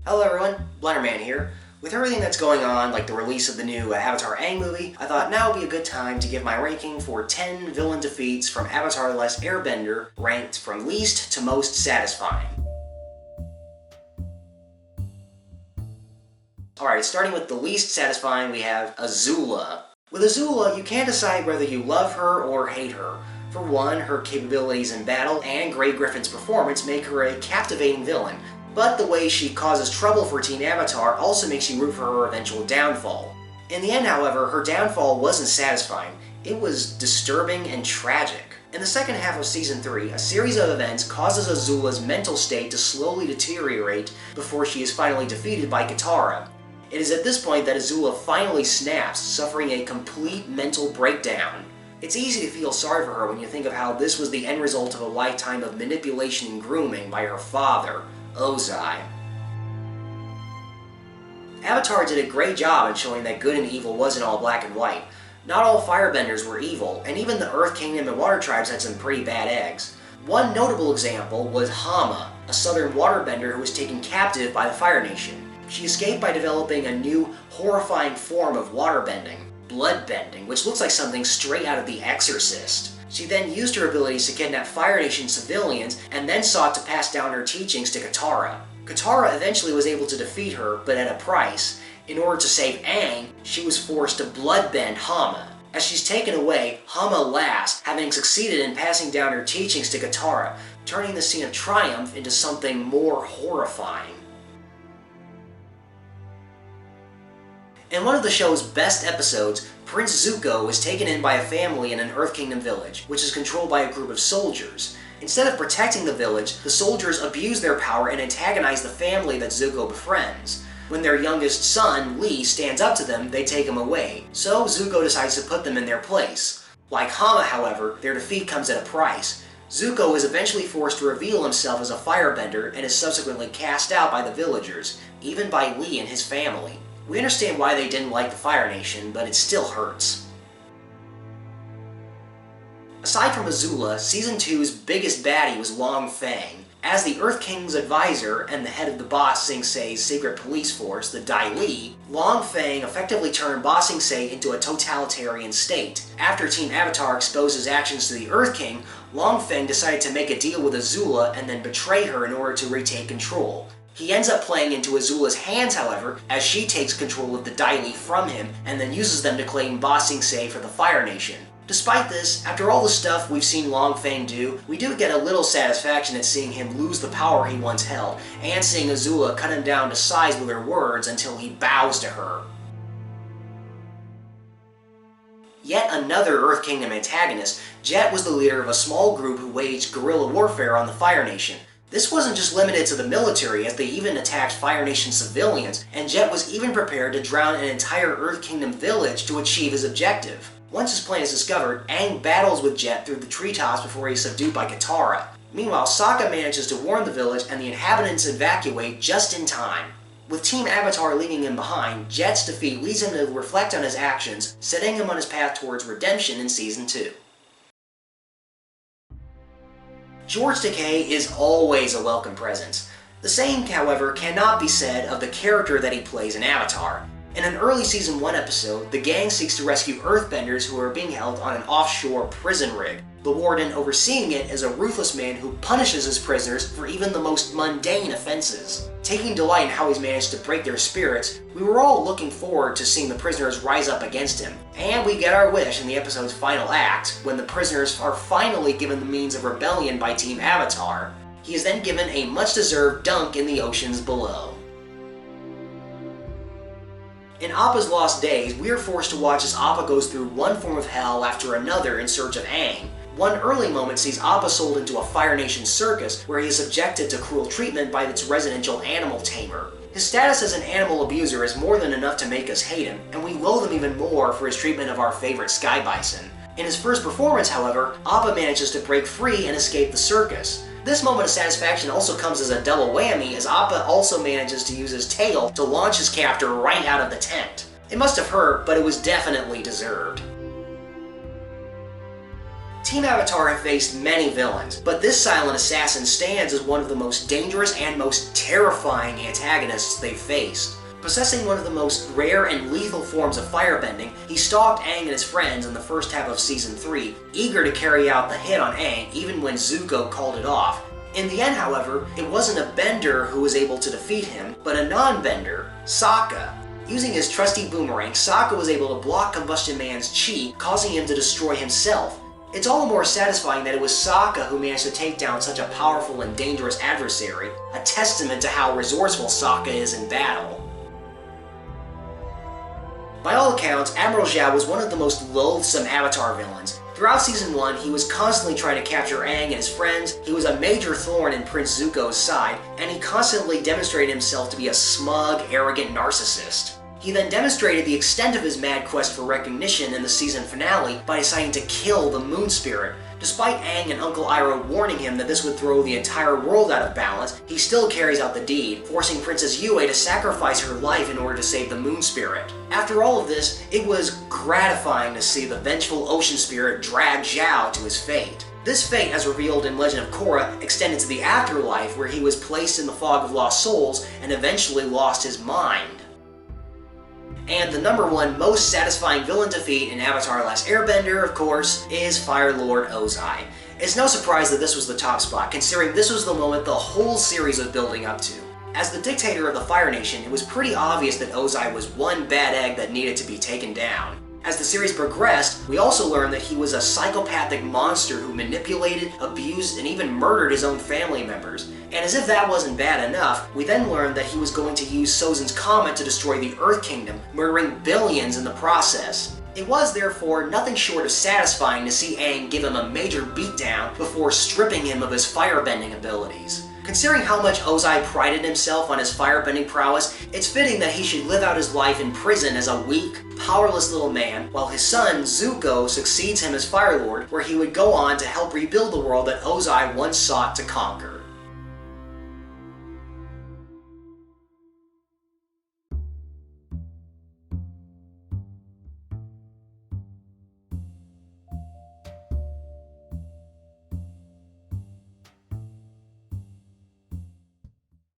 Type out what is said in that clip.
Hello everyone, Blenderman here. With everything that's going on, like the release of the new Avatar Aang movie, I thought now would be a good time to give my ranking for 10 villain defeats from Avatar The Last Airbender, ranked from least to most satisfying. Alright, starting with the least satisfying, we have Azula. With Azula, you can't decide whether you love her or hate her. For one, her capabilities in battle and Grey Griffin's performance make her a captivating villain, but the way she causes trouble for Team Avatar also makes you root for her eventual downfall. In the end, however, her downfall wasn't satisfying. It was disturbing and tragic. In the second half of Season 3, a series of events causes Azula's mental state to slowly deteriorate before she is finally defeated by Katara. It is at this point that Azula finally snaps, suffering a complete mental breakdown. It's easy to feel sorry for her when you think of how this was the end result of a lifetime of manipulation and grooming by her father, Ozai. Avatar did a great job in showing that good and evil wasn't all black and white. Not all firebenders were evil, and even the Earth Kingdom and Water Tribes had some pretty bad eggs. One notable example was Hama, a southern waterbender who was taken captive by the Fire Nation. She escaped by developing a new, horrifying form of waterbending, bloodbending, which looks like something straight out of The Exorcist. She then used her abilities to kidnap Fire Nation civilians and then sought to pass down her teachings to Katara. Katara eventually was able to defeat her, but at a price. In order to save Aang, she was forced to bloodbend Hama. As she's taken away, Hama laughs, having succeeded in passing down her teachings to Katara, turning the scene of triumph into something more horrifying. In one of the show's best episodes, Prince Zuko is taken in by a family in an Earth Kingdom village, which is controlled by a group of soldiers. Instead of protecting the village, the soldiers abuse their power and antagonize the family that Zuko befriends. When their youngest son, Lee, stands up to them, they take him away, so Zuko decides to put them in their place. Like Hama, however, their defeat comes at a price. Zuko is eventually forced to reveal himself as a firebender and is subsequently cast out by the villagers, even by Lee and his family. We understand why they didn't like the Fire Nation, but it still hurts. Aside from Azula, Season 2's biggest baddie was Long Feng. As the Earth King's advisor and the head of the Ba Sing Se's secret police force, the Dai Li, Long Feng effectively turned Ba Sing Se into a totalitarian state. After Team Avatar exposed his actions to the Earth King, Long Feng decided to make a deal with Azula and then betray her in order to retain control. He ends up playing into Azula's hands, however, as she takes control of the Dai Li from him and then uses them to claim Ba Sing Se for the Fire Nation. Despite this, after all the stuff we've seen Long Feng do, we do get a little satisfaction at seeing him lose the power he once held, and seeing Azula cut him down to size with her words until he bows to her. Yet another Earth Kingdom antagonist, Jet was the leader of a small group who waged guerrilla warfare on the Fire Nation. This wasn't just limited to the military, as they even attacked Fire Nation civilians, and Jet was even prepared to drown an entire Earth Kingdom village to achieve his objective. Once his plan is discovered, Aang battles with Jet through the treetops before he is subdued by Katara. Meanwhile, Sokka manages to warn the village and the inhabitants evacuate just in time. With Team Avatar leaving him behind, Jet's defeat leads him to reflect on his actions, setting him on his path towards redemption in Season 2. George Takei is always a welcome presence. The same, however, cannot be said of the character that he plays in Avatar. In an early Season 1 episode, the gang seeks to rescue Earthbenders who are being held on an offshore prison rig. The warden overseeing it is a ruthless man who punishes his prisoners for even the most mundane offenses. Taking delight in how he's managed to break their spirits, we were all looking forward to seeing the prisoners rise up against him. And we get our wish in the episode's final act, when the prisoners are finally given the means of rebellion by Team Avatar. He is then given a much-deserved dunk in the oceans below. In Appa's Lost Days, we are forced to watch as Appa goes through one form of hell after another in search of Aang. One early moment sees Appa sold into a Fire Nation circus, where he is subjected to cruel treatment by its residential animal tamer. His status as an animal abuser is more than enough to make us hate him, and we loathe him even more for his treatment of our favorite sky bison. In his first performance, however, Appa manages to break free and escape the circus. This moment of satisfaction also comes as a double whammy, as Appa also manages to use his tail to launch his captor right out of the tent. It must have hurt, but it was definitely deserved. Team Avatar have faced many villains, but this silent assassin stands as one of the most dangerous and most terrifying antagonists they've faced. Possessing one of the most rare and lethal forms of firebending, he stalked Aang and his friends in the first half of Season 3, eager to carry out the hit on Aang even when Zuko called it off. In the end, however, it wasn't a bender who was able to defeat him, but a non-bender, Sokka. Using his trusty boomerang, Sokka was able to block Combustion Man's chi, causing him to destroy himself. It's all the more satisfying that it was Sokka who managed to take down such a powerful and dangerous adversary, a testament to how resourceful Sokka is in battle. By all accounts, Admiral Zhao was one of the most loathsome Avatar villains. Throughout Season 1, he was constantly trying to capture Aang and his friends, he was a major thorn in Prince Zuko's side, and he constantly demonstrated himself to be a smug, arrogant narcissist. He then demonstrated the extent of his mad quest for recognition in the season finale by deciding to kill the Moon Spirit. Despite Aang and Uncle Iroh warning him that this would throw the entire world out of balance, he still carries out the deed, forcing Princess Yue to sacrifice her life in order to save the Moon Spirit. After all of this, it was gratifying to see the vengeful Ocean Spirit drag Zhao to his fate. This fate, as revealed in Legend of Korra, extended to the afterlife where he was placed in the Fog of Lost Souls and eventually lost his mind. And the number one most satisfying villain defeat in Avatar: The Last Airbender, of course, is Fire Lord Ozai. It's no surprise that this was the top spot, considering this was the moment the whole series was building up to. As the dictator of the Fire Nation, it was pretty obvious that Ozai was one bad egg that needed to be taken down. As the series progressed, we also learned that he was a psychopathic monster who manipulated, abused, and even murdered his own family members. And as if that wasn't bad enough, we then learned that he was going to use Sozin's comet to destroy the Earth Kingdom, murdering billions in the process. It was, therefore, nothing short of satisfying to see Aang give him a major beatdown before stripping him of his firebending abilities. Considering how much Ozai prided himself on his firebending prowess, it's fitting that he should live out his life in prison as a weak, powerless little man, while his son, Zuko, succeeds him as Fire Lord, where he would go on to help rebuild the world that Ozai once sought to conquer.